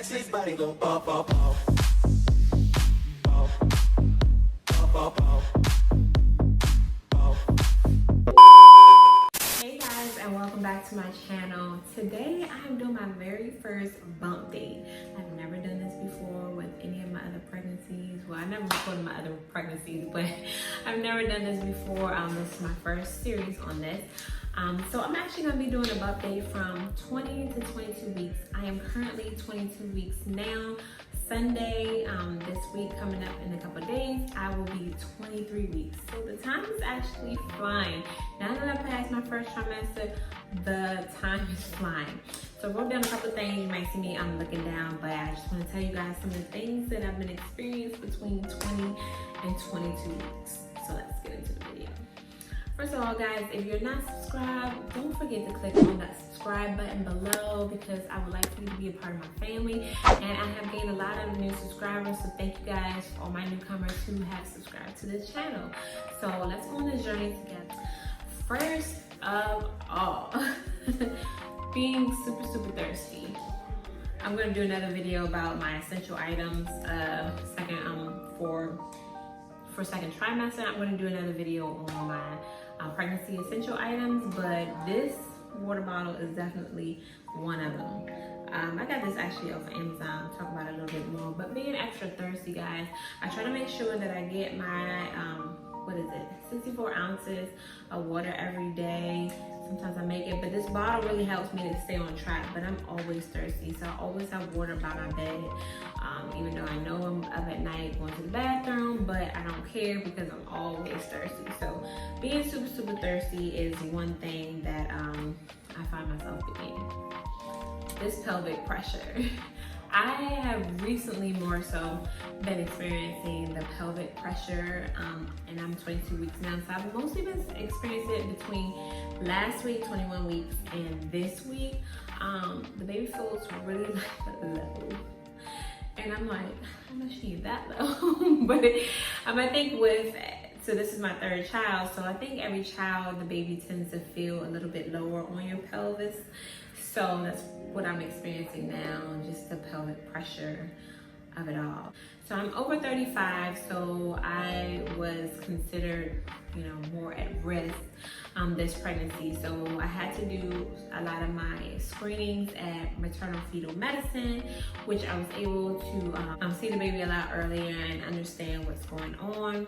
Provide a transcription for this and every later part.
sexy body go pop, pop, pop. Pop, pop, pop, pop. Hey guys, and welcome back to my channel. Today I'm doing my very first bump date. I've never done this before with any of my other pregnancies. Well, I never recorded my other pregnancies, but I've never done this before. This is my first series on this. So I'm actually going to be doing a bump date from 20 to 22 weeks. I am currently 22 weeks now. Sunday, this week coming up in a couple of days, I will be 23 weeks. So the time is actually flying. Now that I passed my first trimester, the time is flying. So I wrote down a couple of things. You might see me, I'm looking down, but I just want to tell you guys some of the things that I've been experiencing between 20 and 22 weeks. So let's get into the video. First of all, guys, if you're not subscribed, don't forget to click on that subscribe button below because I would like for you to be a part of my family. And I have gained a lot of new subscribers, so thank you guys for all my newcomers who have subscribed to this channel. So let's go on this journey together. First of all, being super thirsty. I'm gonna do another video about my essential items. For second trimester, I'm going to do another video on my pregnancy essential items, but this water bottle is definitely one of them. I got this actually off of Amazon. I'll talk about it a little bit more, but being extra thirsty, guys, I try to make sure that I get my 64 ounces of water every day. Sometimes I make it, but this bottle really helps me to stay on track, but I'm always thirsty, so I always have water by my bed. Even though I know I'm up at night going to the bathroom, but I don't care because I'm always thirsty. So being super thirsty is one thing that I find myself doing. This pelvic pressure. I have recently more so been experiencing the pelvic pressure, and I'm 22 weeks now, so I've mostly been experiencing it between last week, 21 weeks, and this week. The baby feels really low. And I'm like, how much she is that low? But I think so this is my third child, so I think every child, the baby tends to feel a little bit lower on your pelvis. So that's what I'm experiencing now, just the pelvic pressure of it all. So I'm over 35, so I was considered, more at risk this pregnancy. So I had to do a lot of my screenings at maternal fetal medicine, which I was able to see the baby a lot earlier and understand what's going on.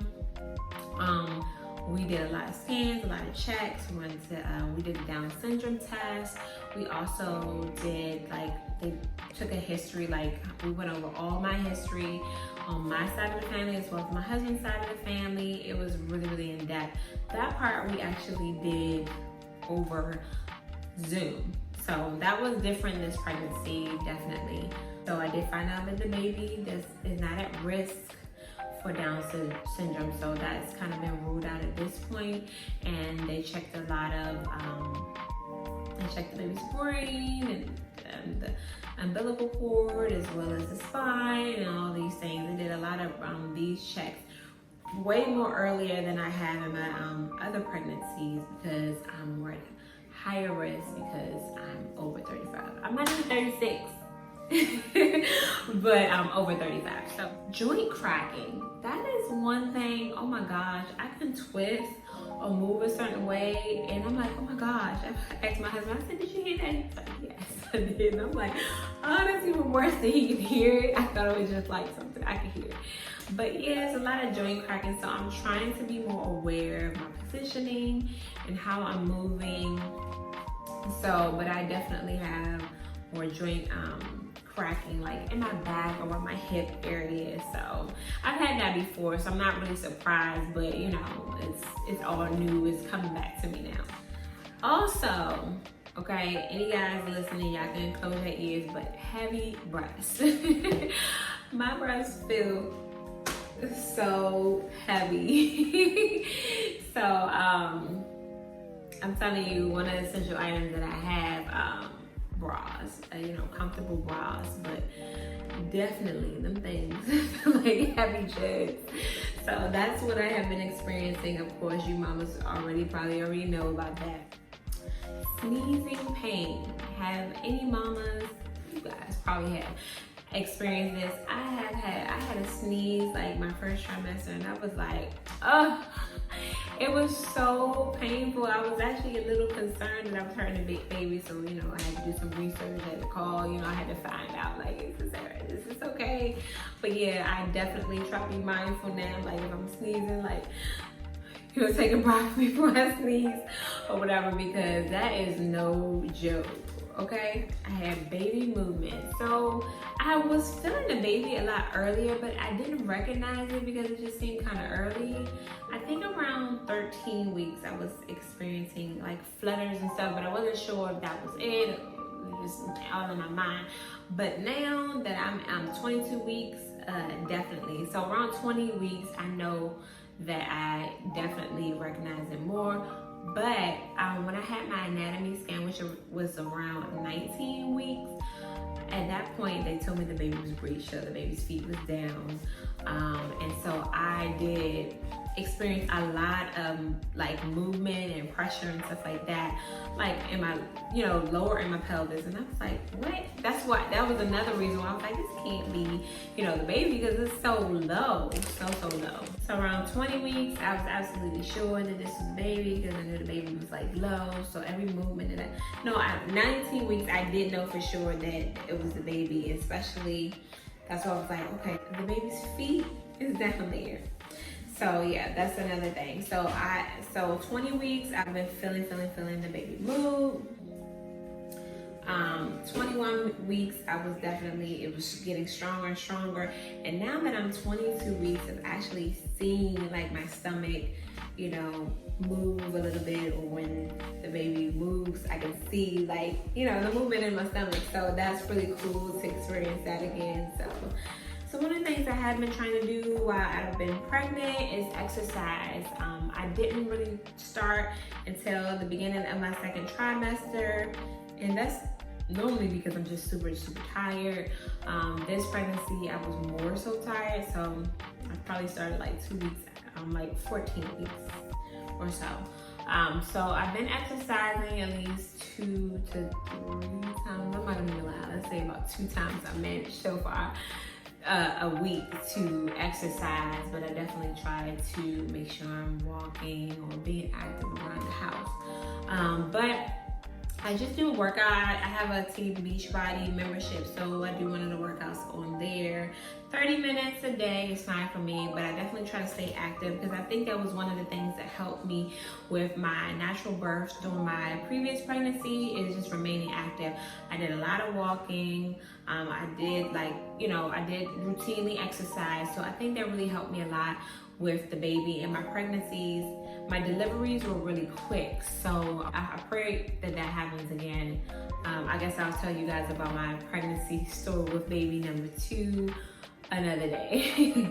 We did a lot of scans, a lot of checks. We did a Down syndrome test. We also did, they took a history, we went over all my history on my side of the family as well as my husband's side of the family. It was really in depth. That part we actually did over Zoom. So that was different this pregnancy, definitely. So I did find out that the baby is not at risk for Down syndrome, so that's kind of been ruled out at this point. And they checked a lot of, they checked the baby's brain and the umbilical cord as well as the spine and all these things. They did a lot of these checks way more earlier than I have in my other pregnancies because I'm more at higher risk because I'm over 35. I'm not even 36. But I'm over 35. So joint cracking, that is one thing. Oh my gosh, I can twist or move a certain way and I'm like, oh my gosh. I asked my husband, I said, did you hear that? He's like, yes, I did. And I'm like, oh, that's even worse than he can hear it. I thought it was just like something I could hear. But yeah, it's a lot of joint cracking, so I'm trying to be more aware of my positioning and how I'm moving. So, but I definitely have more joint cracking in my back or my hip area. So I've had that before, so I'm not really surprised, but it's all new. It's coming back to me now. Also, okay, any guys listening, y'all can close your ears, but heavy breasts. My breasts feel so heavy. So I'm telling you, one of the essential items that I have, bras, comfortable bras, but definitely them things like heavy jugs. So that's what I have been experiencing. Of course, you mamas probably already know about that. Sneezing pain. Have any mamas, you guys probably have, experienced this. I had a sneeze like my first trimester, and I was like, oh, it was so painful. I was actually a little concerned that I was hurting a big baby, so you know, I had to do some research, I had to call, you know, I had to find out like, is this okay? But yeah, I definitely try to be mindful now, like if I'm sneezing, like, you know, take a breath before I sneeze or whatever, because that is no joke. Okay, I had baby movement. So I was feeling the baby a lot earlier, but I didn't recognize it because it just seemed kind of early. I think around 13 weeks I was experiencing like flutters and stuff, but I wasn't sure if that was it. It was just out of my mind. But now that I'm 22 weeks, definitely. So around 20 weeks, I know that I definitely recognize it more. But when I had my anatomy scan, which was around 19 weeks, at that point they told me the baby was breech, so the baby's feet was down, and so I did experience a lot of like movement and pressure and stuff like that, like in my, you know, lower in my pelvis. And I was like, what? That was another reason why I was like, this can't be, you know, the baby, because it's so low, so low. So around 20 weeks, I was absolutely sure that this was the baby, because I knew the baby was like low. So every movement that at 19 weeks, I did know for sure that it was the baby, especially, that's why I was like, okay, the baby's feet is down there. So yeah, that's another thing. So 20 weeks, I've been feeling the baby move. 21 weeks, it was getting stronger and stronger. And now that I'm 22 weeks of actually seeing like my stomach, you know, move a little bit, or when the baby moves, I can see like, you know, the movement in my stomach. So that's really cool to experience that again. So one of the things I have been trying to do while I've been pregnant is exercise. I didn't really start until the beginning of my second trimester, and that's normally because I'm just super tired. This pregnancy, I was more so tired, so I probably started like 2 weeks, like 14 weeks or so. So I've been exercising at least 2 to 3 times. I'm not gonna lie, let's say about 2 times I managed so far a week to exercise, but I definitely try to make sure I'm walking or being active around the house. But I just do a workout. I have a Team Beachbody membership, so I do one of the workouts on there. 30 minutes a day is fine for me, but I definitely try to stay active, because I think that was one of the things that helped me with my natural birth during my previous pregnancy, is just remaining active. I did a lot of walking. I did routinely exercise, so I think that really helped me a lot with the baby and my pregnancies. My deliveries were really quick, so I pray that happens again. I guess I'll tell you guys about my pregnancy story with baby number 2 another day.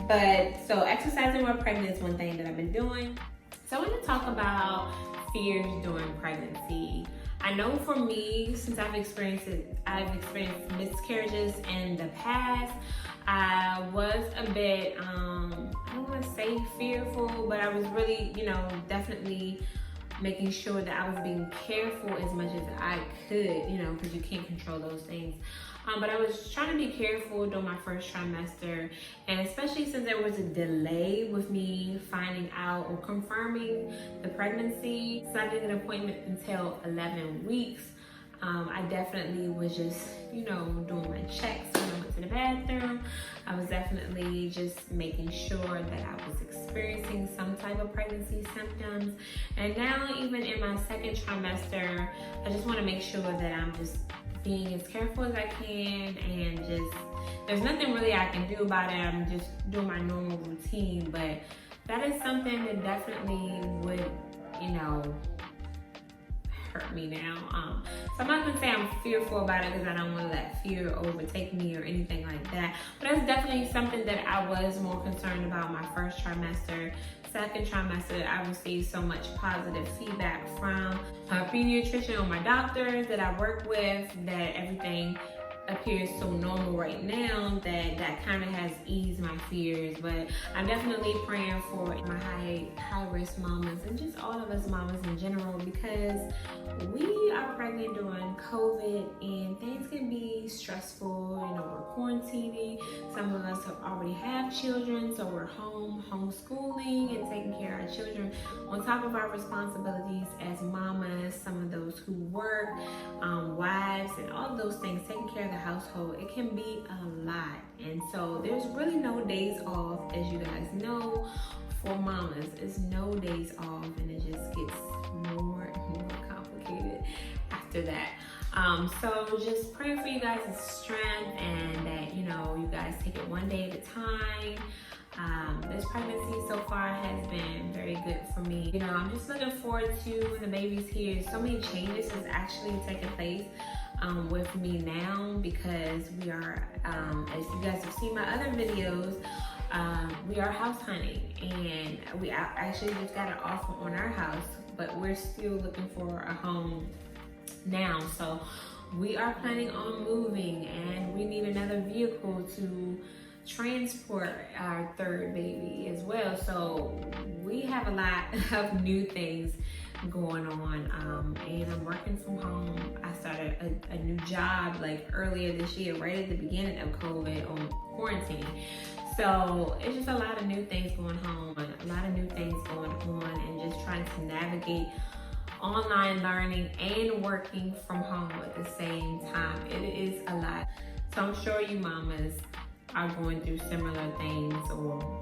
But so exercising while pregnant is one thing that I've been doing. So I want to talk about fears during pregnancy. I know for me, since I've experienced miscarriages in the past, I was a bit, I don't want to say fearful, but I was really, you know, definitely making sure that I was being careful as much as I could, you know, because you can't control those things. But I was trying to be careful during my first trimester, and especially since there was a delay with me finding out or confirming the pregnancy. So I didn't get an appointment until 11 weeks. I definitely was just, you know, doing my checks when I went to the bathroom. I was definitely just making sure that I was experiencing some type of pregnancy symptoms. And now, even in my second trimester, I just want to make sure that I'm just being as careful as I can, and just, there's nothing really I can do about it. I'm just doing my normal routine, but that is something that definitely would, you know, hurt me now. So I'm not gonna say I'm fearful about it, because I don't want to let fear overtake me or anything like that. But that's definitely something that I was more concerned about my first trimester. Second trimester, I received so much positive feedback from my pediatrician or my doctors that I work with, that everything appears so normal right now that kind of has eased my fears. But I'm definitely praying for my high risk mamas and just all of us mamas in general, because we are pregnant during COVID and things can be stressful. You know, we're quarantining. Some of us already have children, so we're homeschooling and taking care of our children on top of our responsibilities as mamas, some of those who work, wives, and all of those things, taking care of the household. It can be a lot, and so there's really no days off, as you guys know. For mamas, it's no days off, and it just gets more and more complicated after that. So just praying for you guys' strength, and that, you know, you guys take it one day at a time. This pregnancy so far has been very good for me. You know, I'm just looking forward to when the baby's here. So many changes is actually taking place with me now, because we are, as you guys have seen my other videos, we are house hunting, and we actually just got an offer on our house, but we're still looking for a home now. So we are planning on moving, and we need another vehicle to transport our third baby as well. So we have a lot of new things going on, and I'm working from home. I started a new job like earlier this year, right at the beginning of COVID, on quarantine. So it's just a lot of new things going on, a lot of new things going on, and just trying to navigate online learning and working from home at the same time. It is a lot. So I'm sure you mamas are going through similar things, or,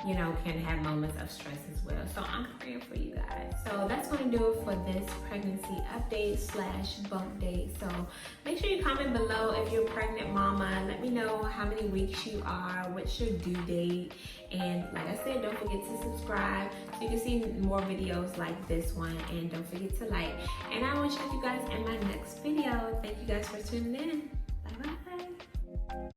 you know, can have moments of stress as well. So I'm praying for you guys. So that's going to do it for this pregnancy update / bump date. So make sure you comment below if you're a pregnant mama. Let me know how many weeks you are, what's your due date. And like I said, don't forget to subscribe so you can see more videos like this one. And don't forget to like. And I will check you guys in my next video. Thank you guys for tuning in. Bye bye.